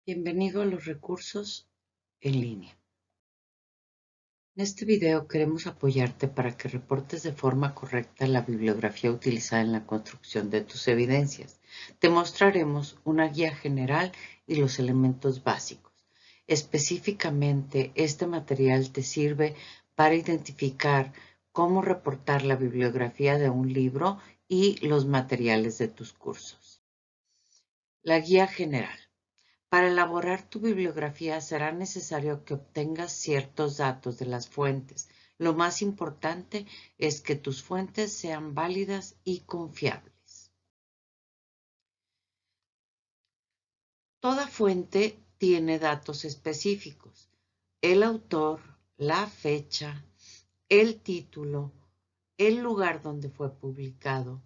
Bienvenido a los recursos en línea. En este video queremos apoyarte para que reportes de forma correcta la bibliografía utilizada en la construcción de tus evidencias. Te mostraremos una guía general y los elementos básicos. Específicamente, este material te sirve para identificar cómo reportar la bibliografía de un libro y los materiales de tus cursos. La guía general. Para elaborar tu bibliografía será necesario que obtengas ciertos datos de las fuentes. Lo más importante es que tus fuentes sean válidas y confiables. Toda fuente tiene datos específicos: el autor, la fecha, el título, el lugar donde fue publicado,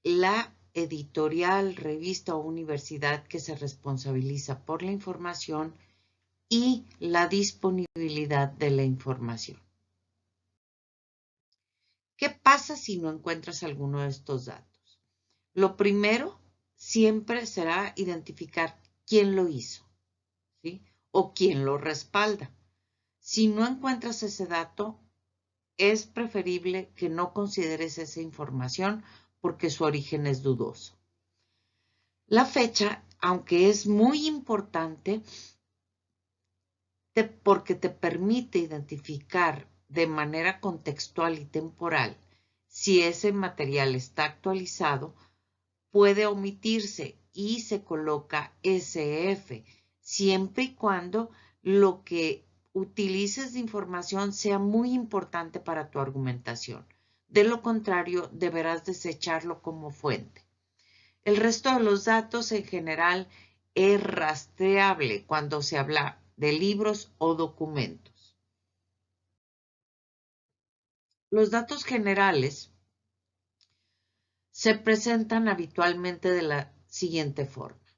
la editorial, revista o universidad que se responsabiliza por la información y la disponibilidad de la información. ¿Qué pasa si no encuentras alguno de estos datos? Lo primero siempre será identificar quién lo hizo, ¿sí? O quién lo respalda. Si no encuentras ese dato, es preferible que no consideres esa información porque su origen es dudoso. La fecha, aunque es muy importante, porque te permite identificar de manera contextual y temporal si ese material está actualizado, puede omitirse y se coloca SF, siempre y cuando lo que utilices de información sea muy importante para tu argumentación. De lo contrario, deberás desecharlo como fuente. El resto de los datos en general es rastreable cuando se habla de libros o documentos. Los datos generales se presentan habitualmente de la siguiente forma.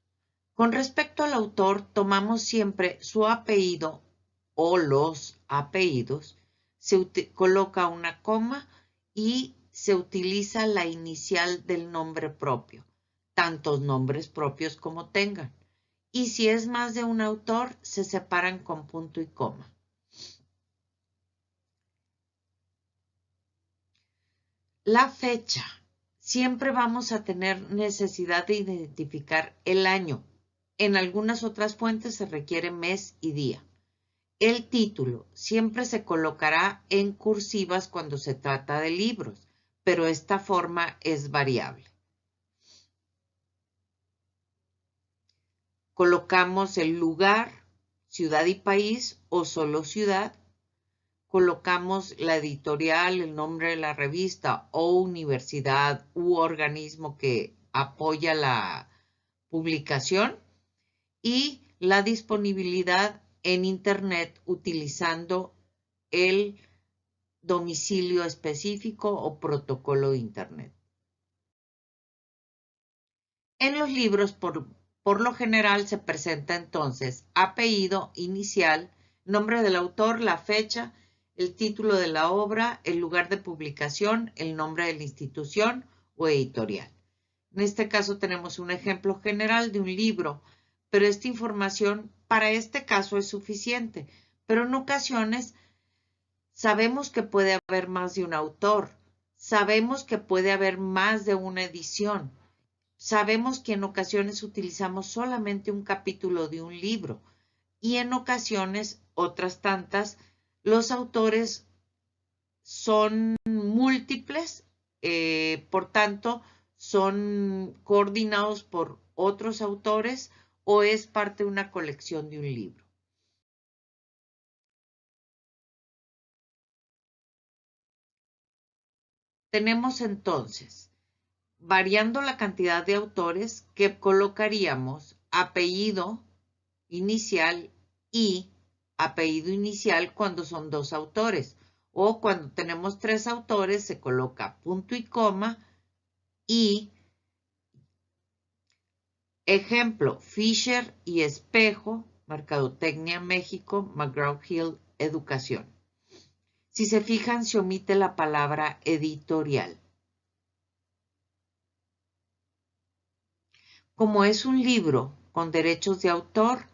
Con respecto al autor, tomamos siempre su apellido o los apellidos, se coloca una coma y se utiliza la inicial del nombre propio, tantos nombres propios como tengan. Y si es más de un autor, se separan con punto y coma. La fecha. Siempre vamos a tener necesidad de identificar el año. En algunas otras fuentes se requiere mes y día. El título siempre se colocará en cursivas cuando se trata de libros, pero esta forma es variable. Colocamos el lugar, ciudad y país o solo ciudad. Colocamos la editorial, el nombre de la revista o universidad u organismo que apoya la publicación y la disponibilidad en Internet utilizando el domicilio específico o protocolo de Internet. En los libros, por lo general, se presenta entonces apellido, inicial, nombre del autor, la fecha, el título de la obra, el lugar de publicación, el nombre de la institución o editorial. En este caso tenemos un ejemplo general de un libro, pero esta información para este caso es suficiente. Pero en ocasiones sabemos que puede haber más de un autor, sabemos que puede haber más de una edición, sabemos que en ocasiones utilizamos solamente un capítulo de un libro y en ocasiones, otras tantas, los autores son múltiples, por tanto, son coordinados por otros autores o es parte de una colección de un libro. Tenemos entonces, variando la cantidad de autores, que colocaríamos apellido inicial y apellido inicial cuando son dos autores. O cuando tenemos tres autores, se coloca punto y coma y ejemplo, Fisher y Espejo, Mercadotecnia México, McGraw-Hill, Educación. Si se fijan, se omite la palabra editorial. Como es un libro con derechos de autor,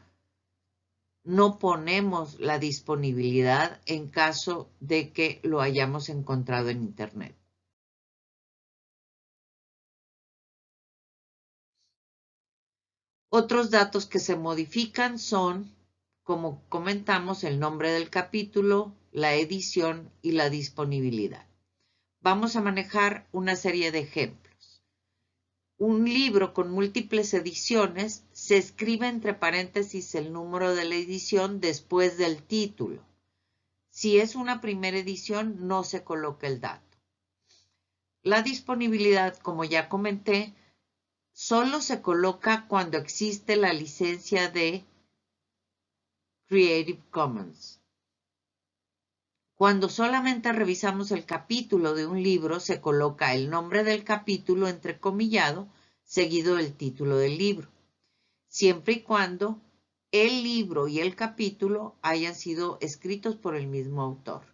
no ponemos la disponibilidad en caso de que lo hayamos encontrado en Internet. Otros datos que se modifican son, como comentamos, el nombre del capítulo, la edición y la disponibilidad. Vamos a manejar una serie de ejemplos. Un libro con múltiples ediciones se escribe entre paréntesis el número de la edición después del título. Si es una primera edición, no se coloca el dato. La disponibilidad, como ya comenté, solo se coloca cuando existe la licencia de Creative Commons. Cuando solamente revisamos el capítulo de un libro, se coloca el nombre del capítulo entrecomillado, seguido del título del libro, siempre y cuando el libro y el capítulo hayan sido escritos por el mismo autor.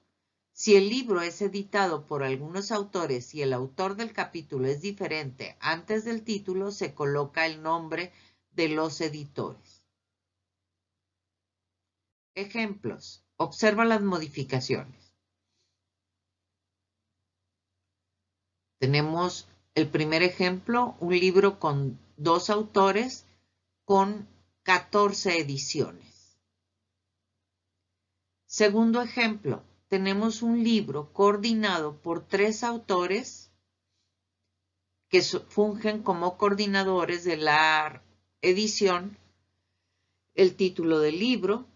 Si el libro es editado por algunos autores y el autor del capítulo es diferente, antes del título se coloca el nombre de los editores. Ejemplos. Observa las modificaciones. Tenemos el primer ejemplo, un libro con 2 autores con 14 ediciones. Segundo ejemplo, tenemos un libro coordinado por 3 autores que fungen como coordinadores de la edición, el título del libro.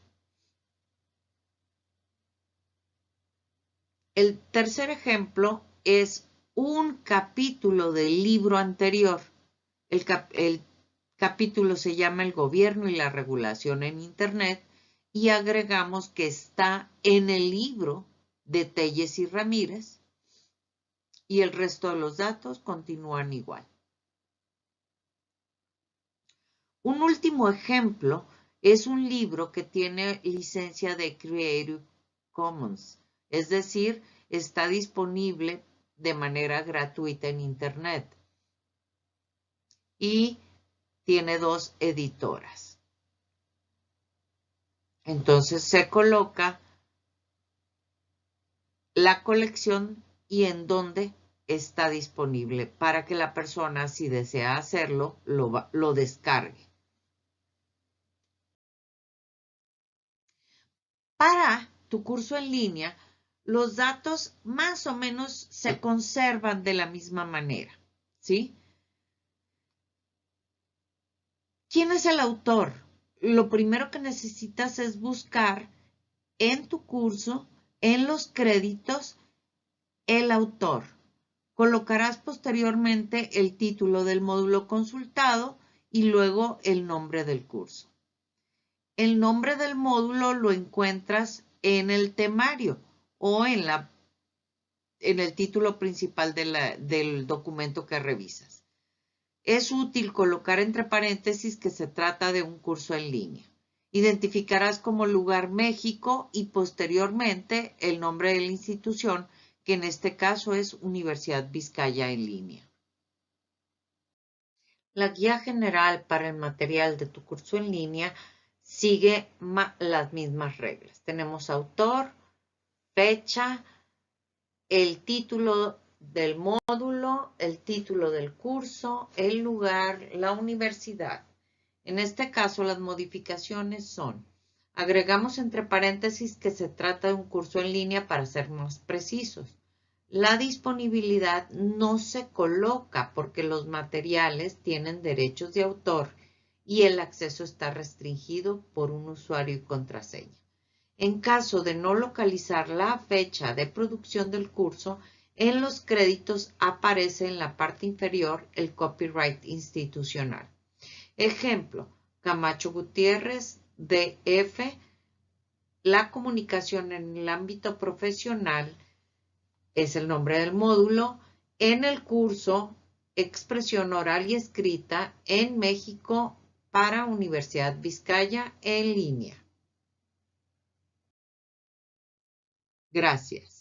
El tercer ejemplo es un capítulo del libro anterior. El capítulo se llama El gobierno y la regulación en Internet y agregamos que está en el libro de Telles y Ramírez y el resto de los datos continúan igual. Un último ejemplo es un libro que tiene licencia de Creative Commons, es decir, está disponible de manera gratuita en Internet y tiene 2 editoras. Entonces se coloca la colección y en dónde está disponible para que la persona, si desea hacerlo, lo descargue. Para tu curso en línea, los datos más o menos se conservan de la misma manera, ¿sí? ¿Quién es el autor? Lo primero que necesitas es buscar en tu curso, en los créditos, el autor. Colocarás posteriormente el título del módulo consultado y luego el nombre del curso. El nombre del módulo lo encuentras en el temario o en el título principal del documento que revisas. Es útil colocar entre paréntesis que se trata de un curso en línea. Identificarás como lugar México y posteriormente el nombre de la institución, que en este caso es Universidad Vizcaya en línea. La guía general para el material de tu curso en línea sigue las mismas reglas. Tenemos autor, fecha, el título del módulo, el título del curso, el lugar, la universidad. En este caso, las modificaciones son: agregamos entre paréntesis que se trata de un curso en línea para ser más precisos. La disponibilidad no se coloca porque los materiales tienen derechos de autor y el acceso está restringido por un usuario y contraseña. En caso de no localizar la fecha de producción del curso, en los créditos aparece en la parte inferior el copyright institucional. Ejemplo, Camacho Gutiérrez, DF, la comunicación en el ámbito profesional es el nombre del módulo. En el curso, expresión oral y escrita en México para Universidad Vizcaya en línea. Gracias.